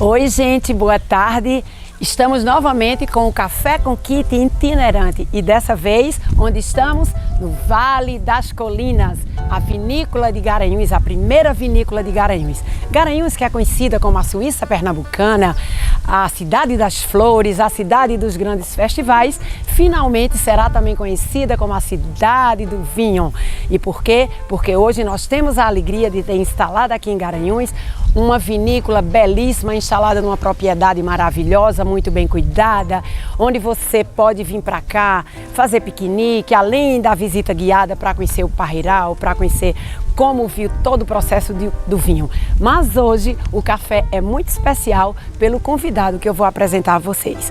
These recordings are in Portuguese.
Oi, gente, boa tarde. Estamos novamente com o Café com Kit itinerante e dessa vez onde estamos? No Vale das Colinas, a vinícola de Garanhuns, a primeira vinícola de Garanhuns. Garanhuns que é conhecida como a Suíça pernambucana, a cidade das flores, a cidade dos grandes festivais, finalmente será também conhecida como a cidade do vinho. E por quê? Porque hoje nós temos a alegria de ter instalado aqui em Garanhuns uma vinícola belíssima, instalada numa propriedade maravilhosa, muito bem cuidada, onde você pode vir para cá, fazer piquenique, além da visita guiada para conhecer o parreiral, para conhecer como viu todo o processo do vinho. Mas hoje o café é muito especial pelo convidado que eu vou apresentar a vocês.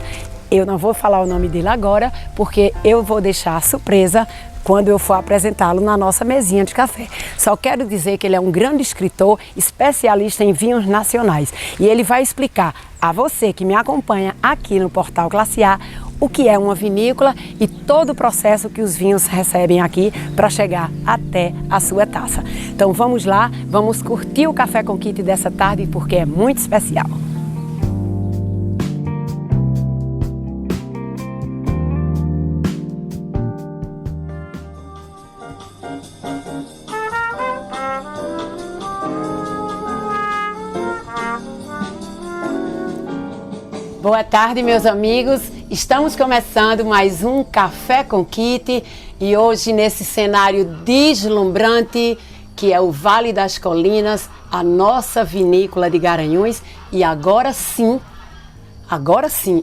Eu não vou falar o nome dele agora, porque eu vou deixar a surpresa quando eu for apresentá-lo na nossa mesinha de café. Só quero dizer que ele é um grande escritor, especialista em vinhos nacionais. E ele vai explicar a você que me acompanha aqui no Portal Classe A o que é uma vinícola e todo o processo que os vinhos recebem aqui para chegar até a sua taça. Então vamos lá, vamos curtir o Café com Kit dessa tarde porque é muito especial. Boa tarde, meus amigos. Estamos começando mais um Café com Kit e hoje nesse cenário deslumbrante que é o Vale das Colinas, a nossa vinícola de Garanhuns. E agora sim,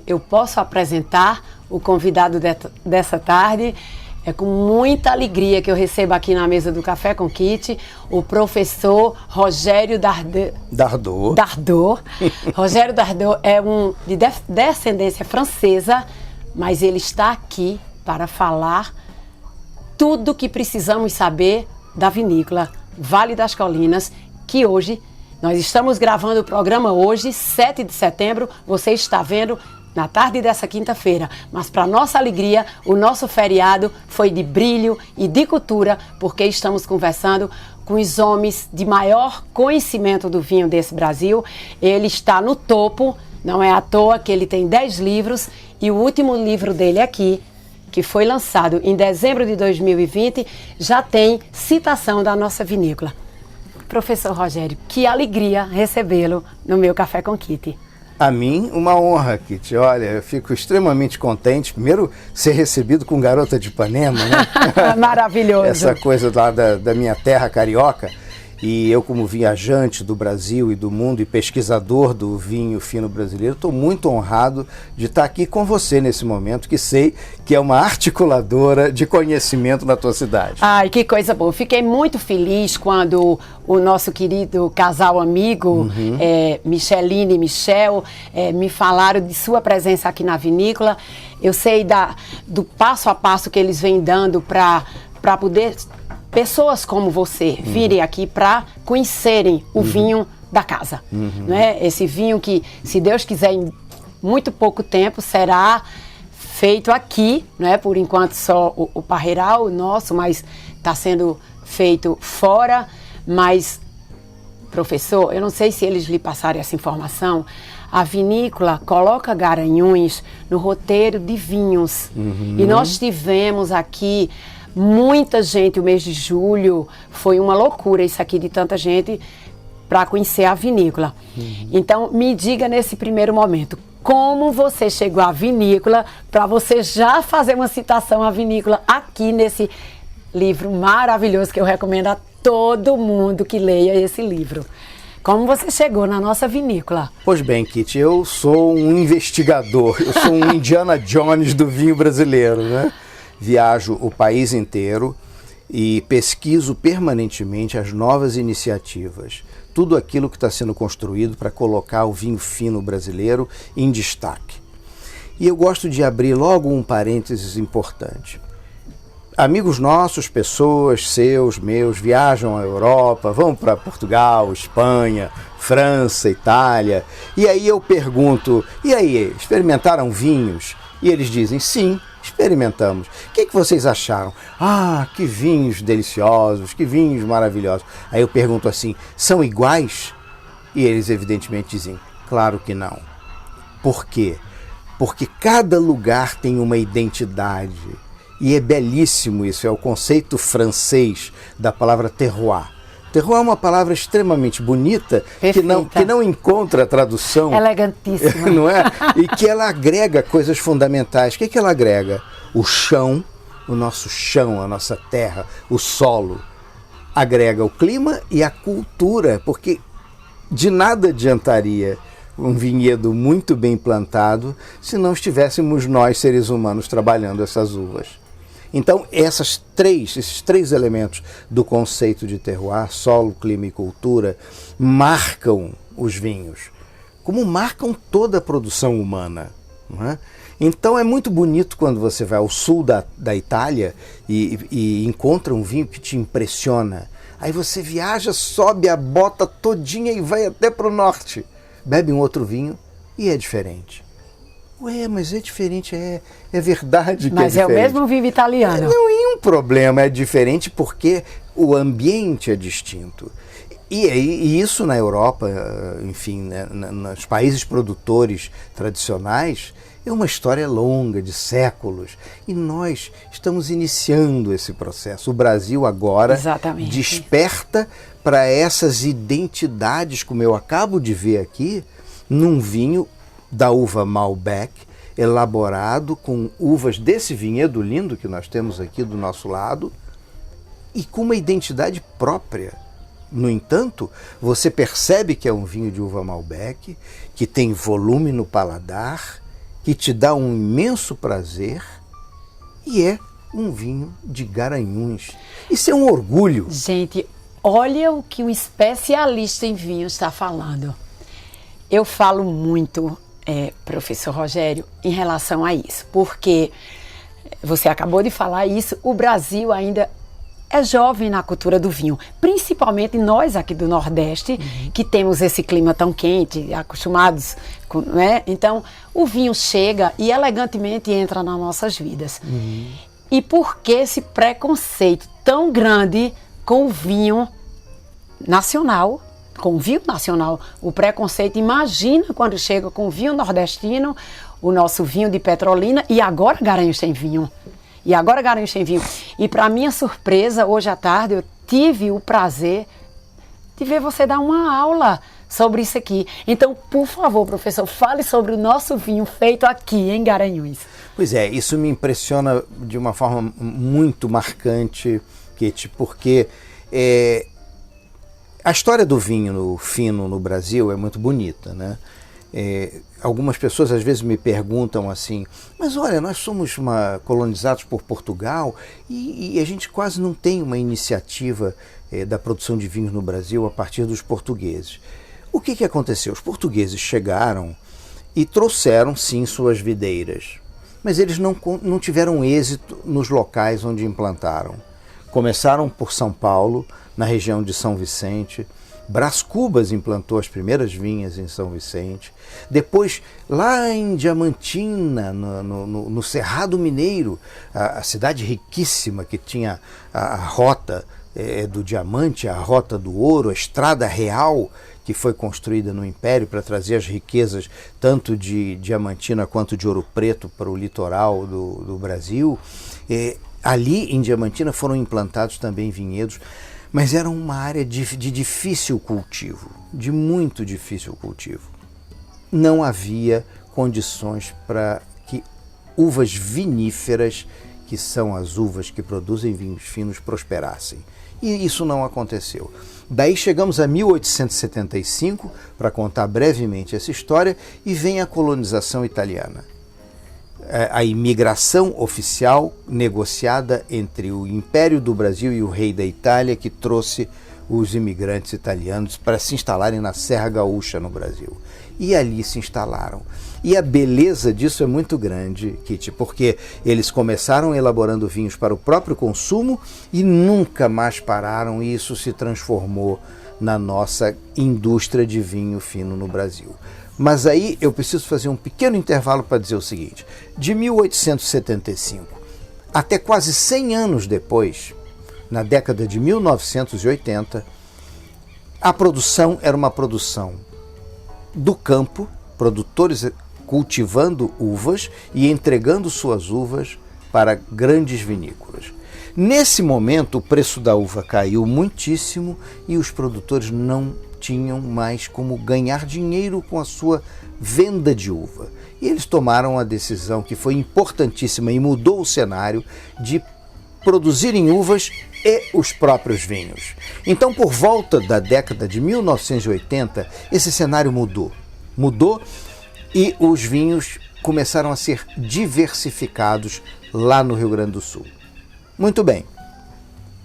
eu posso apresentar o convidado dessa tarde. É com muita alegria que eu recebo aqui na mesa do Café com Kit o professor Rogério Dardot. Rogério Dardot é de descendência francesa, mas ele está aqui para falar tudo o que precisamos saber da vinícola Vale das Colinas, que hoje, nós estamos gravando o programa hoje, 7 de setembro, você está vendo na tarde dessa quinta-feira, mas para nossa alegria, o nosso feriado foi de brilho e de cultura, porque estamos conversando com os homens de maior conhecimento do vinho desse Brasil. Ele está no topo, não é à toa que ele tem 10 livros e o último livro dele aqui, que foi lançado em dezembro de 2020, já tem citação da nossa vinícola. Professor Rogério, que alegria recebê-lo no meu Café com Kit. A mim, uma honra, Kit. Olha, eu fico extremamente contente. Primeiro, ser recebido com Garota de Ipanema, né? Maravilhoso. Essa coisa lá da minha terra carioca. E eu, como viajante do Brasil e do mundo e pesquisador do vinho fino brasileiro, estou muito honrado de estar aqui com você nesse momento, que sei que é uma articuladora de conhecimento na tua cidade. Ai, que coisa boa. Fiquei muito feliz quando o nosso querido casal amigo, Micheline e Michel, me falaram de sua presença aqui na vinícola. Eu sei do passo a passo que eles vêm dando para poder pessoas como você virem aqui para conhecerem o vinho da casa, né? Esse vinho que, se Deus quiser, em muito pouco tempo será feito aqui, né? Por enquanto só o parreiral nosso, mas está sendo feito fora. Mas, professor, eu não sei se eles lhe passaram essa informação, a vinícola coloca Garanhuns no roteiro de vinhos. E nós tivemos aqui muita gente, o mês de julho foi uma loucura isso aqui de tanta gente para conhecer a vinícola. Então me diga nesse primeiro momento, como você chegou à vinícola para você já fazer uma citação à vinícola aqui nesse livro maravilhoso que eu recomendo a todo mundo que leia esse livro. Como você chegou na nossa vinícola? Pois bem, Kit, eu sou um investigador, eu sou um Indiana Jones do vinho brasileiro, né? Viajo o país inteiro e pesquiso permanentemente as novas iniciativas, tudo aquilo que está sendo construído para colocar o vinho fino brasileiro em destaque. E eu gosto de abrir logo um parênteses importante. Amigos nossos, pessoas, seus, meus, viajam à Europa, vão para Portugal, Espanha, França, Itália, e aí eu pergunto, e aí, experimentaram vinhos? E eles dizem, sim, experimentamos. O que vocês acharam? Ah, que vinhos deliciosos, que vinhos maravilhosos. Aí eu pergunto assim, são iguais? E eles evidentemente dizem, Claro que não. Por quê? Porque cada lugar tem uma identidade. E é belíssimo isso, é o conceito francês da palavra terroir. Terroir é uma palavra extremamente bonita, que não encontra tradução. Elegantíssima. Não é? E que ela agrega coisas fundamentais. O que ela agrega? O chão, o nosso chão, a nossa terra, o solo. Agrega o clima e a cultura, porque de nada adiantaria um vinhedo muito bem plantado se não estivéssemos nós, seres humanos, trabalhando essas uvas. Então, esses três elementos do conceito de terroir, solo, clima e cultura, marcam os vinhos, como marcam toda a produção humana. Não é? Então, é muito bonito quando você vai ao sul da Itália e encontra um vinho que te impressiona. Aí você viaja, sobe a bota todinha e vai até para o norte. Bebe um outro vinho e é diferente. Ué, mas é diferente, é verdade que mas é diferente. Mas é o mesmo vinho italiano. Não é um problema, é diferente porque o ambiente é distinto. E isso na Europa, enfim, né, nos países produtores tradicionais, é uma história longa, de séculos. E nós estamos iniciando esse processo. O Brasil agora Exatamente. Desperta para essas identidades, como eu acabo de ver aqui, num vinho da uva Malbec, elaborado com uvas desse vinhedo lindo que nós temos aqui do nosso lado e com uma identidade própria. No entanto, você percebe que é um vinho de uva Malbec, que tem volume no paladar, que te dá um imenso prazer e é um vinho de Garanhuns. Isso é um orgulho. Gente, olha o que um especialista em vinho está falando. Eu falo muito, professor Rogério, em relação a isso, porque você acabou de falar isso, o Brasil ainda é jovem na cultura do vinho, principalmente nós aqui do Nordeste, que temos esse clima tão quente, acostumados com, né? Então, o vinho chega e elegantemente entra nas nossas vidas. E por que esse preconceito tão grande com o vinho nacional? Com o vinho nacional, o preconceito, imagina quando chega com o vinho nordestino, o nosso vinho de Petrolina, e agora Garanhuns tem vinho. E para minha surpresa, hoje à tarde, eu tive o prazer de ver você dar uma aula sobre isso aqui. Então, por favor, professor, fale sobre o nosso vinho feito aqui em Garanhuns. Pois é, isso me impressiona de uma forma muito marcante, Kate, porque a história do vinho fino no Brasil é muito bonita, né? Algumas pessoas às vezes me perguntam assim, mas olha, nós somos colonizados por Portugal e a gente quase não tem uma iniciativa da produção de vinhos no Brasil a partir dos portugueses. O que aconteceu? Os portugueses chegaram e trouxeram sim suas videiras, mas eles não tiveram êxito nos locais onde implantaram. Começaram por São Paulo, na região de São Vicente. Brás Cubas implantou as primeiras vinhas em São Vicente. Depois, lá em Diamantina, no Cerrado Mineiro, a cidade riquíssima que tinha a rota do diamante, a rota do ouro, a estrada real que foi construída no Império para trazer as riquezas tanto de Diamantina quanto de Ouro Preto para o litoral do Brasil. Ali em Diamantina foram implantados também vinhedos, mas era uma área de difícil cultivo, de muito difícil cultivo. Não havia condições para que uvas viníferas, que são as uvas que produzem vinhos finos, prosperassem. E isso não aconteceu. Daí chegamos a 1875, para contar brevemente essa história, e vem a colonização italiana. A imigração oficial negociada entre o Império do Brasil e o Rei da Itália, que trouxe os imigrantes italianos para se instalarem na Serra Gaúcha, no Brasil. E ali se instalaram. E a beleza disso é muito grande, Kitty, porque eles começaram elaborando vinhos para o próprio consumo e nunca mais pararam, e isso se transformou na nossa indústria de vinho fino no Brasil. Mas aí eu preciso fazer um pequeno intervalo para dizer o seguinte: de 1875 até quase 100 anos depois, na década de 1980, a produção era uma produção do campo, produtores cultivando uvas e entregando suas uvas para grandes vinícolas. Nesse momento, o preço da uva caiu muitíssimo e os produtores não tinham mais como ganhar dinheiro com a sua venda de uva. E eles tomaram a decisão que foi importantíssima e mudou o cenário de produzirem uvas e os próprios vinhos. Então, por volta da década de 1980, esse cenário mudou. Mudou e os vinhos começaram a ser diversificados lá no Rio Grande do Sul. Muito bem.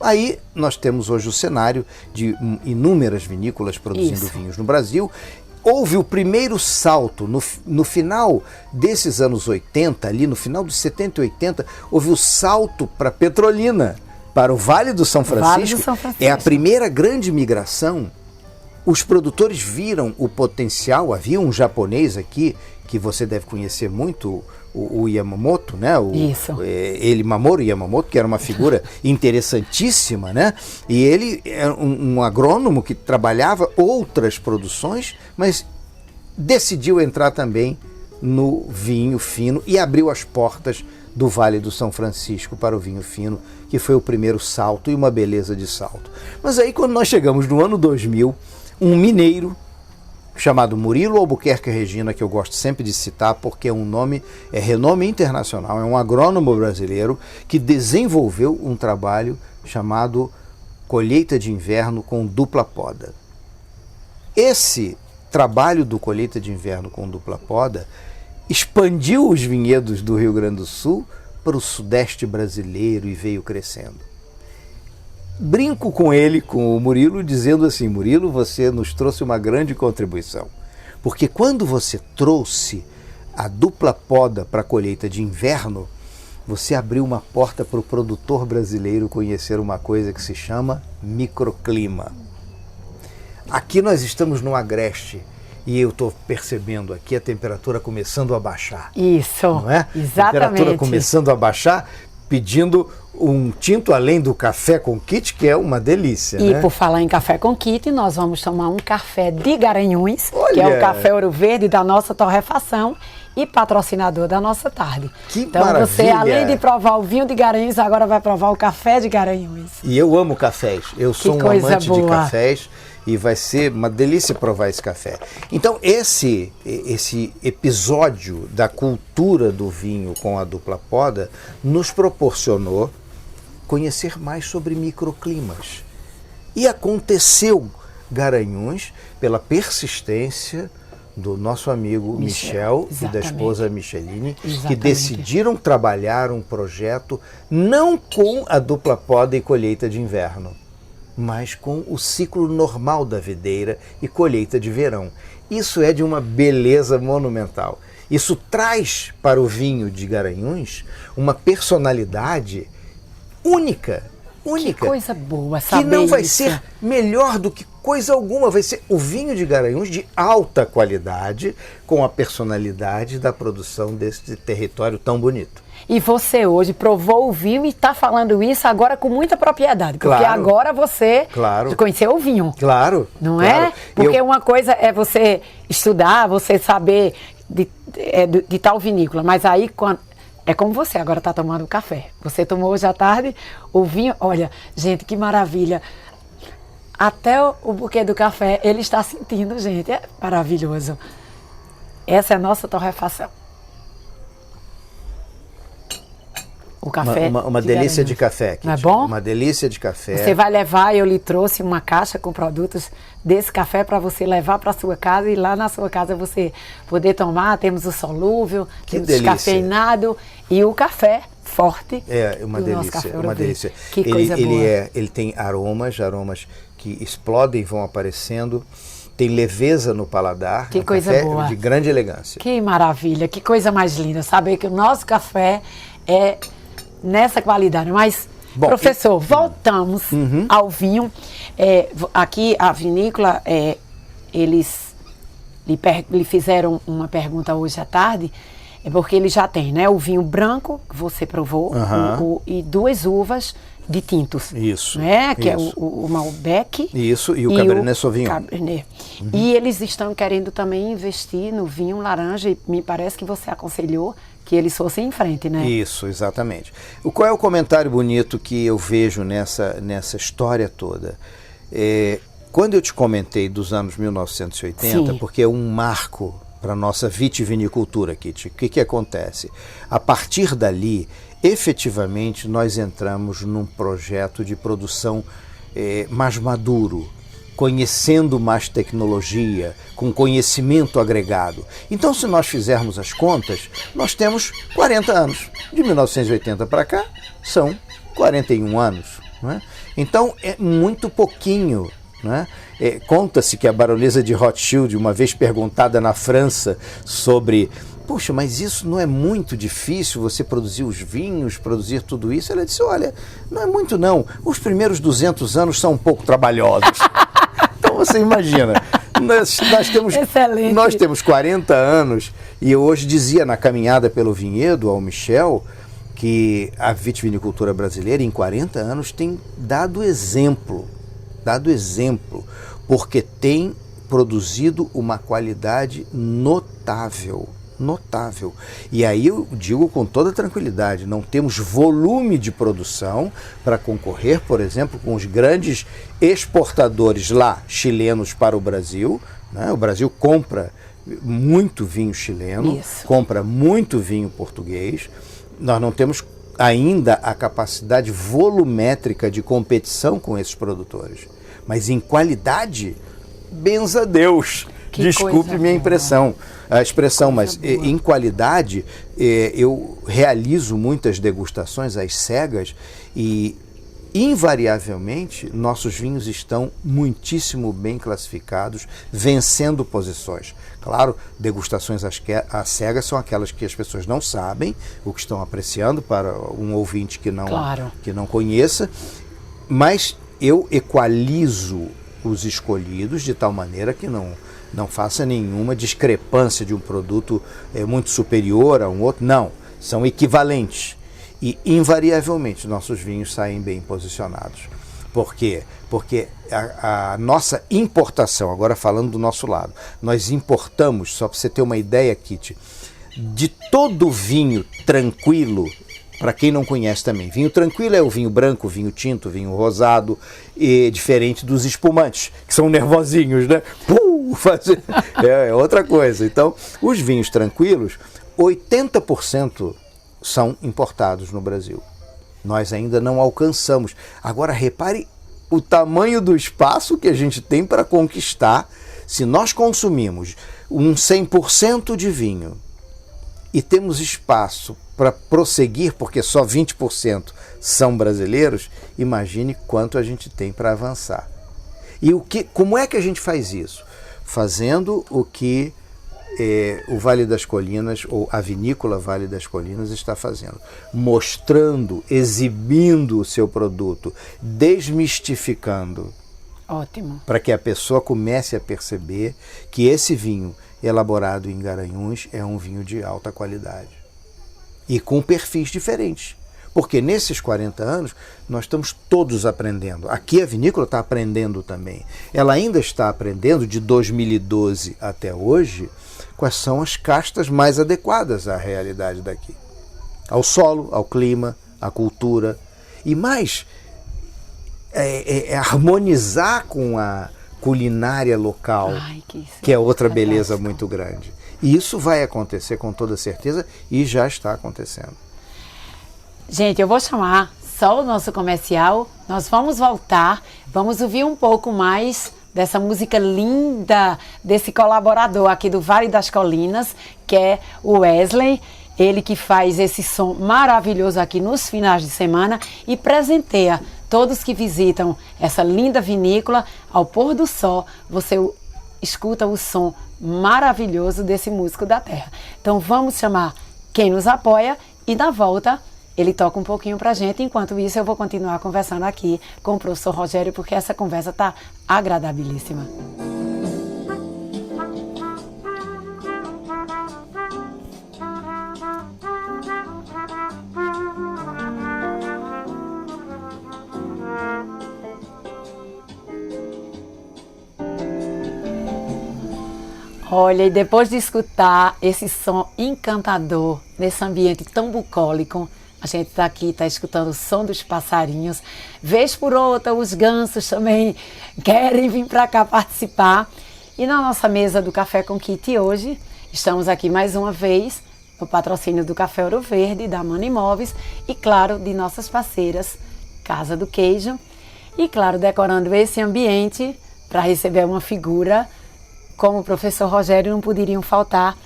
Aí nós temos hoje o cenário de inúmeras vinícolas produzindo vinhos no Brasil. Houve o primeiro salto, no final desses anos 80, ali no final dos 70 e 80, houve o salto para Petrolina, para o Vale do São Francisco. É a primeira grande migração. Os produtores viram o potencial. Havia um japonês aqui, que você deve conhecer muito, o Yamamoto, né? Mamoru Yamamoto, que era uma figura interessantíssima, né? E ele era um agrônomo que trabalhava outras produções, mas decidiu entrar também no vinho fino e abriu as portas do Vale do São Francisco para o vinho fino, que foi o primeiro salto e uma beleza de salto. Mas aí, quando nós chegamos no ano 2000, um mineiro chamado Murilo Albuquerque Regina, que eu gosto sempre de citar porque é renome internacional, é um agrônomo brasileiro que desenvolveu um trabalho chamado colheita de inverno com dupla poda. Esse trabalho do colheita de inverno com dupla poda expandiu os vinhedos do Rio Grande do Sul para o sudeste brasileiro e veio crescendo. Brinco com ele, com o Murilo, dizendo assim: Murilo, você nos trouxe uma grande contribuição, porque quando você trouxe a dupla poda para a colheita de inverno, você abriu uma porta para o produtor brasileiro conhecer uma coisa que se chama microclima. Aqui nós estamos no Agreste e eu estou percebendo aqui a temperatura começando a baixar. Isso, não é? exatamente. A temperatura começando a baixar, pedindo um tinto além do café com kit, que é uma delícia. E né? por falar em café com kit, nós vamos tomar um café de Garanhuns, Olha! que é o café Ouro Verde da nossa torrefação e patrocinador da nossa tarde. Que então maravilha! Você, além de provar o vinho de Garanhuns, agora vai provar o café de Garanhuns. E eu amo cafés, eu sou um amante de cafés e vai ser uma delícia provar esse café. Então esse episódio da cultura do vinho com a dupla poda nos proporcionou conhecer mais sobre microclimas. E aconteceu Garanhuns pela persistência do nosso amigo Michel e da esposa Micheline, que decidiram trabalhar um projeto não com a dupla poda e colheita de inverno, mas com o ciclo normal da videira e colheita de verão. Isso é de uma beleza monumental. Isso traz para o vinho de Garanhuns uma personalidade única. Que coisa boa saber que não vai isso. ser melhor do que coisa alguma. Vai ser o vinho de Garanhuns de alta qualidade, com a personalidade da produção desse território tão bonito. E você hoje provou o vinho e está falando isso agora com muita propriedade. Porque Claro. agora você conheceu o vinho. Claro. Não claro. é? Porque uma coisa é você estudar, você saber de tal vinícola. Mas aí, quando é como você agora está tomando café. Você tomou hoje à tarde o vinho. Olha, gente, que maravilha. Até o buquê do café ele está sentindo, gente. É maravilhoso. Essa é a nossa torrefação. O café. Uma delícia de café. Não é bom? Uma delícia de café. Você vai levar, eu lhe trouxe uma caixa com produtos desse café para você levar para sua casa e lá na sua casa você poder tomar. Temos o solúvel, temos o descafeinado e o café forte. É uma delícia, uma delícia. Que coisa boa. Ele tem aromas que explodem e vão aparecendo. Tem leveza no paladar. Que coisa café boa. De grande elegância. Que maravilha, que coisa mais linda. Saber que o nosso café é nessa qualidade. Mas, bom, professor, voltamos ao vinho. Aqui a vinícola, eles lhe fizeram uma pergunta hoje à tarde, porque ele já tem, né, o vinho branco que você provou e 2 uvas de tintos. Isso. Né? Que isso. é o Malbec. Isso, e o Cabernet Sauvignon. Cabernet. E eles estão querendo também investir no vinho laranja, e me parece que você aconselhou que eles fossem em frente, né? Isso, exatamente. Qual é o comentário bonito que eu vejo nessa história toda? Quando eu te comentei dos anos 1980, Sim. porque é um marco para a nossa vitivinicultura, Kitty, o que acontece? A partir dali, efetivamente, nós entramos num projeto de produção mais maduro, conhecendo mais tecnologia, com conhecimento agregado. Então, se nós fizermos as contas, nós temos 40 anos. De 1980 para cá, são 41 anos. Né? Então, é muito pouquinho. Né? Conta-se que a baronesa de Rothschild, uma vez perguntada na França sobre... Puxa, mas isso não é muito difícil, você produzir os vinhos, produzir tudo isso? Ela disse, olha, não é muito não. Os primeiros 200 anos são um pouco trabalhosos. Então você imagina, nós temos 40 anos e eu hoje dizia na caminhada pelo vinhedo ao Michel que a vitivinicultura brasileira em 40 anos tem dado exemplo, porque tem produzido uma qualidade notável. E aí eu digo com toda tranquilidade, não temos volume de produção para concorrer, por exemplo, com os grandes exportadores lá, chilenos para o Brasil. Né? O Brasil compra muito vinho chileno, compra muito vinho português. Nós não temos ainda a capacidade volumétrica de competição com esses produtores. Mas em qualidade, benza a Deus. Desculpe minha expressão, mas em qualidade eu realizo muitas degustações às cegas e invariavelmente nossos vinhos estão muitíssimo bem classificados, vencendo posições. Claro, degustações às cegas são aquelas que as pessoas não sabem o que estão apreciando, para um ouvinte que não conheça, mas eu equalizo os escolhidos de tal maneira que não faça nenhuma discrepância de um produto muito superior a um outro. Não, são equivalentes. E, invariavelmente, nossos vinhos saem bem posicionados. Por quê? Porque a nossa importação, agora falando do nosso lado, nós importamos, só para você ter uma ideia, Kitty, de todo vinho tranquilo, para quem não conhece também, vinho tranquilo é o vinho branco, vinho tinto, vinho rosado, diferente dos espumantes, que são nervosinhos, né? É outra coisa. Então, os vinhos tranquilos, 80% são importados no Brasil. Nós ainda não alcançamos. Agora, repare o tamanho do espaço que a gente tem para conquistar. Se nós consumimos um 100% de vinho e temos espaço para prosseguir, porque só 20% são brasileiros, imagine quanto a gente tem para avançar. E como é que a gente faz isso? Fazendo o que o Vale das Colinas, ou a vinícola Vale das Colinas está fazendo. Mostrando, exibindo o seu produto, desmistificando. Ótimo. Para que a pessoa comece a perceber que esse vinho elaborado em Garanhuns é um vinho de alta qualidade. E com perfis diferentes. Porque nesses 40 anos nós estamos todos aprendendo. Aqui a vinícola está aprendendo também. Ela ainda está aprendendo, de 2012 até hoje, quais são as castas mais adequadas à realidade daqui. Ao solo, ao clima, à cultura. E mais, harmonizar com a culinária local, que é outra beleza muito grande. E isso vai acontecer com toda certeza e já está acontecendo. Gente, eu vou chamar só o nosso comercial, nós vamos voltar, vamos ouvir um pouco mais dessa música linda desse colaborador aqui do Vale das Colinas, que é o Wesley, ele que faz esse som maravilhoso aqui nos finais de semana e presenteia todos que visitam essa linda vinícola. Ao pôr do sol, você escuta o som maravilhoso desse músico da terra. Então vamos chamar quem nos apoia e na volta ele toca um pouquinho pra gente. Enquanto isso, eu vou continuar conversando aqui com o professor Rogério, porque essa conversa tá agradabilíssima. Olha, e depois de escutar esse som encantador, nesse ambiente tão bucólico, a gente está aqui, está escutando o som dos passarinhos. Vez por outra, os gansos também querem vir para cá participar. E na nossa mesa do Café com Kitty hoje, estamos aqui mais uma vez, no patrocínio do Café Ouro Verde, da Mana Imóveis e, claro, de nossas parceiras, Casa do Queijo. E, claro, decorando esse ambiente para receber uma figura, como o professor Rogério, não poderiam faltar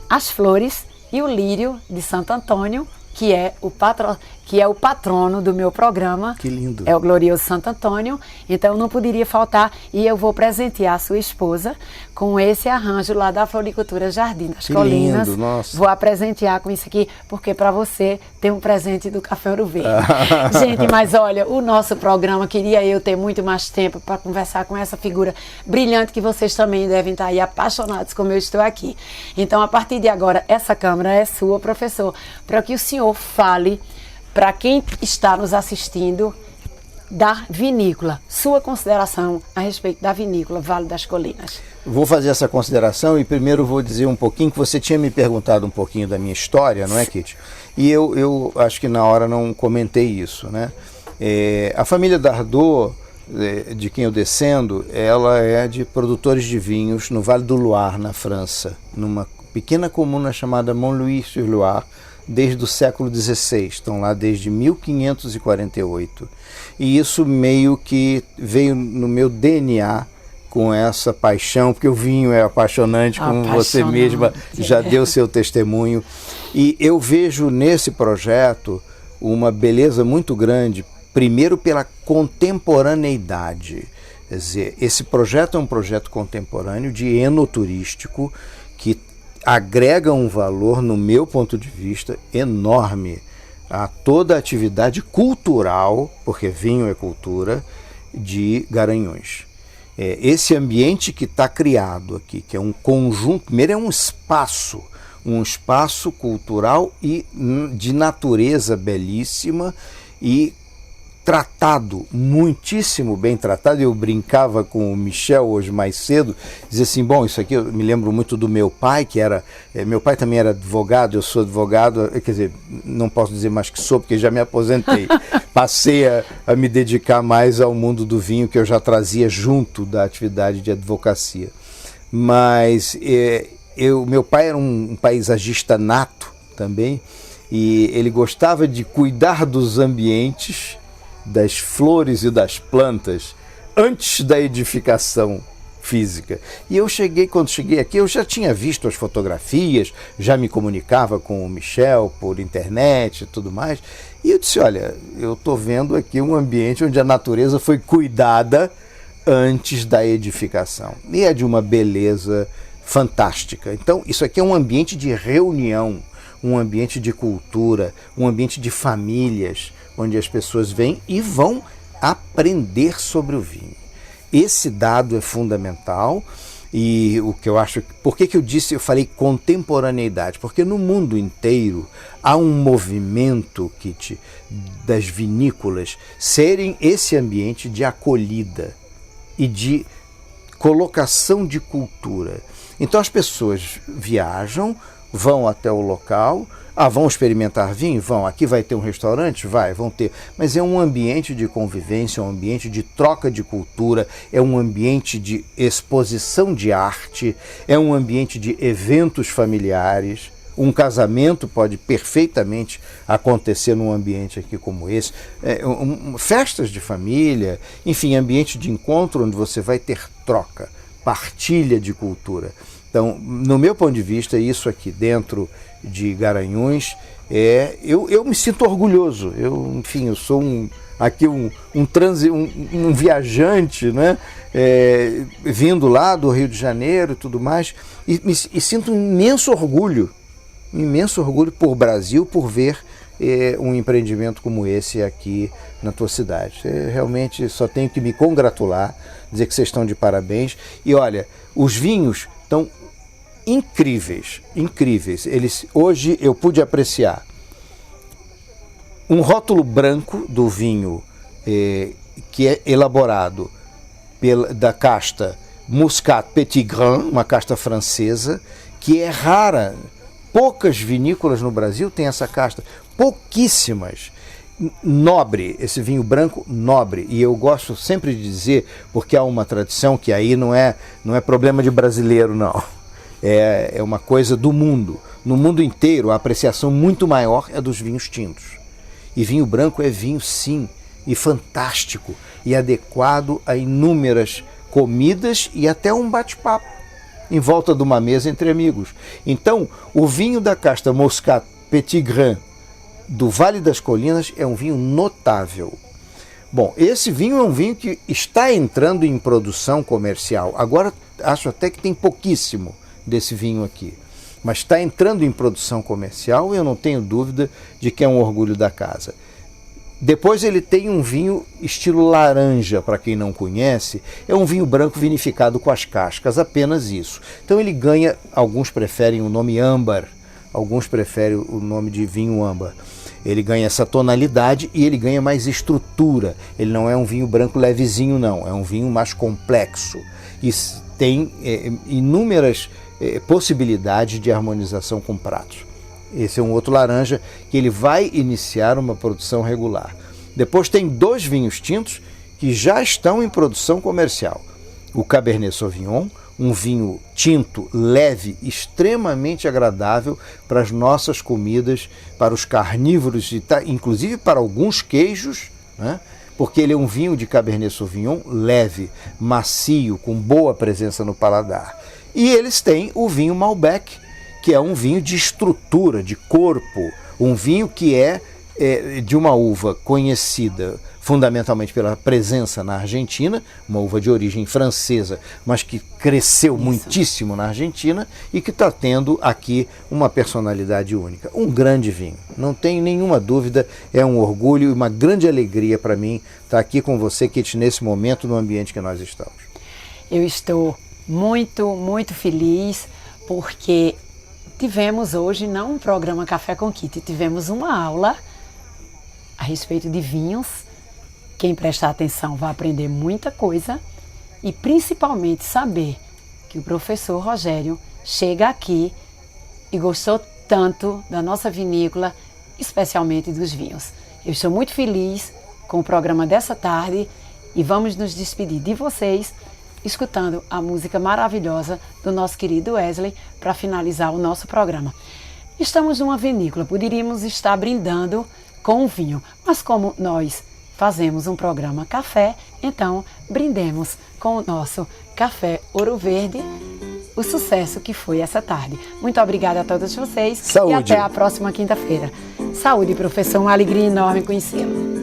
as flores e o lírio de Santo Antônio, que é o patrono do meu programa. Que lindo. É o glorioso Santo Antônio. Então não poderia faltar, e eu vou presentear a sua esposa com esse arranjo lá da Floricultura Jardim das Colinas. Lindo, nossa. Vou a presentear com isso aqui, porque para você tem um presente do Café Ouro Verde. Gente, mas olha, o nosso programa, queria eu ter muito mais tempo para conversar com essa figura brilhante que vocês também devem estar aí apaixonados como eu estou aqui. Então, a partir de agora, essa câmera é sua, professor, para que o senhor fale para quem está nos assistindo da vinícola, sua consideração a respeito da vinícola Vale das Colinas. Vou fazer essa consideração e primeiro vou dizer um pouquinho, que você tinha me perguntado um pouquinho da minha história, não é, Kitty? E eu acho que na hora não comentei isso, né? A família Dardot, de quem eu descendo, ela é de produtores de vinhos no Vale do Loire, na França, numa pequena comuna chamada Montlouis-sur-Loire, desde o século XVI, estão lá desde 1548. E isso meio que veio no meu DNA com essa paixão, porque o vinho é apaixonante, como você mesma já deu seu testemunho. E eu vejo nesse projeto uma beleza muito grande, primeiro pela contemporaneidade. Quer dizer, esse projeto é um projeto contemporâneo de enoturístico que agrega um valor, no meu ponto de vista, enorme a toda a atividade cultural, porque vinho é cultura, de Garanhuns. Esse ambiente que está criado aqui, que é um conjunto, primeiro é um espaço cultural e de natureza belíssima e tratado, muitíssimo bem tratado. Eu brincava com o Michel hoje mais cedo, dizia assim, bom, isso aqui eu me lembro muito do meu pai, que era, meu pai também era advogado, eu sou advogado, quer dizer, não posso dizer mais que sou, porque já me aposentei. Passei a me dedicar mais ao mundo do vinho, que eu já trazia junto da atividade de advocacia. Mas meu pai era um paisagista nato também, e ele gostava de cuidar dos ambientes, das flores e das plantas antes da edificação física. E quando cheguei aqui, eu já tinha visto as fotografias, já me comunicava com o Michel por internet e tudo mais, e eu disse, olha, eu estou vendo aqui um ambiente onde a natureza foi cuidada antes da edificação. E é de uma beleza fantástica. Então, isso aqui é um ambiente de reunião, um ambiente de cultura, um ambiente de famílias, onde as pessoas vêm e vão aprender sobre o vinho. Esse dado é fundamental, e o que eu acho... Por que eu falei contemporaneidade? Porque no mundo inteiro há um movimento, Kitty, das vinícolas serem esse ambiente de acolhida e de colocação de cultura. Então as pessoas viajam, vão até o local, vão experimentar vinho? Vão. Aqui vai ter um restaurante? Vão ter. Mas é um ambiente de convivência, é um ambiente de troca de cultura, é um ambiente de exposição de arte, é um ambiente de eventos familiares. Um casamento pode perfeitamente acontecer num ambiente aqui como esse. Festas de família, enfim, ambiente de encontro onde você vai ter troca, partilha de cultura. Então, no meu ponto de vista, isso aqui dentro de Garanhuns, eu me sinto orgulhoso. Eu sou um viajante, né? Vindo lá do Rio de Janeiro e tudo mais, e sinto um imenso orgulho por Brasil, por ver um empreendimento como esse aqui na tua cidade. Realmente só tenho que me congratular, dizer que vocês estão de parabéns. E olha, os vinhos estão incríveis. Hoje eu pude apreciar um rótulo branco do vinho que é elaborado da casta Muscat Petit Grain, uma casta francesa, que é rara. Poucas vinícolas no Brasil têm essa casta, pouquíssimas. Nobre, esse vinho branco nobre, e eu gosto sempre de dizer, porque há uma tradição que aí não é problema de brasileiro, não. É uma coisa do mundo. No mundo inteiro, a apreciação muito maior é dos vinhos tintos. E vinho branco é vinho, sim, e fantástico, e adequado a inúmeras comidas e até um bate-papo em volta de uma mesa entre amigos. Então, o vinho da casta Muscat Petit Grain do Vale das Colinas é um vinho notável. Bom, esse vinho é um vinho que está entrando em produção comercial. Agora, acho até que tem pouquíssimo desse vinho aqui. Mas está entrando em produção comercial e eu não tenho dúvida de que é um orgulho da casa. Depois ele tem um vinho estilo laranja, para quem não conhece, é um vinho branco vinificado com as cascas, apenas isso. Então ele ganha, alguns preferem o nome âmbar, alguns preferem o nome de vinho âmbar. Ele ganha essa tonalidade e ele ganha mais estrutura. Ele não é um vinho branco levezinho, não, é um vinho mais complexo. E tem inúmeras possibilidades de harmonização com pratos. Esse é um outro laranja que ele vai iniciar uma produção regular. Depois tem 2 vinhos tintos que já estão em produção comercial. O Cabernet Sauvignon, um vinho tinto leve, extremamente agradável para as nossas comidas, para os carnívoros, inclusive para alguns queijos, né? Porque ele é um vinho de Cabernet Sauvignon leve, macio, com boa presença no paladar. E eles têm o vinho Malbec, que é um vinho de estrutura, de corpo, um vinho que é de uma uva conhecida fundamentalmente pela presença na Argentina, uma uva de origem francesa, mas que cresceu muitíssimo na Argentina e que está tendo aqui uma personalidade única. Um grande vinho, não tenho nenhuma dúvida, é um orgulho e uma grande alegria para mim estar aqui com você, Kitty, nesse momento, no ambiente que nós estamos. Eu estou muito, muito feliz porque tivemos hoje, não um programa Café com Kitty, tivemos uma aula a respeito de vinhos. Quem prestar atenção vai aprender muita coisa e principalmente saber que o professor Rogério chega aqui e gostou tanto da nossa vinícola, especialmente dos vinhos. Eu estou muito feliz com o programa dessa tarde e vamos nos despedir de vocês escutando a música maravilhosa do nosso querido Wesley para finalizar o nosso programa. Estamos numa vinícola, poderíamos estar brindando com o vinho, mas como nós fazemos um programa café, então brindemos com o nosso café Ouro Verde, o sucesso que foi essa tarde. Muito obrigada a todos vocês. Saúde. E até a próxima quinta-feira. Saúde, professor, uma alegria enorme conhecê-lo.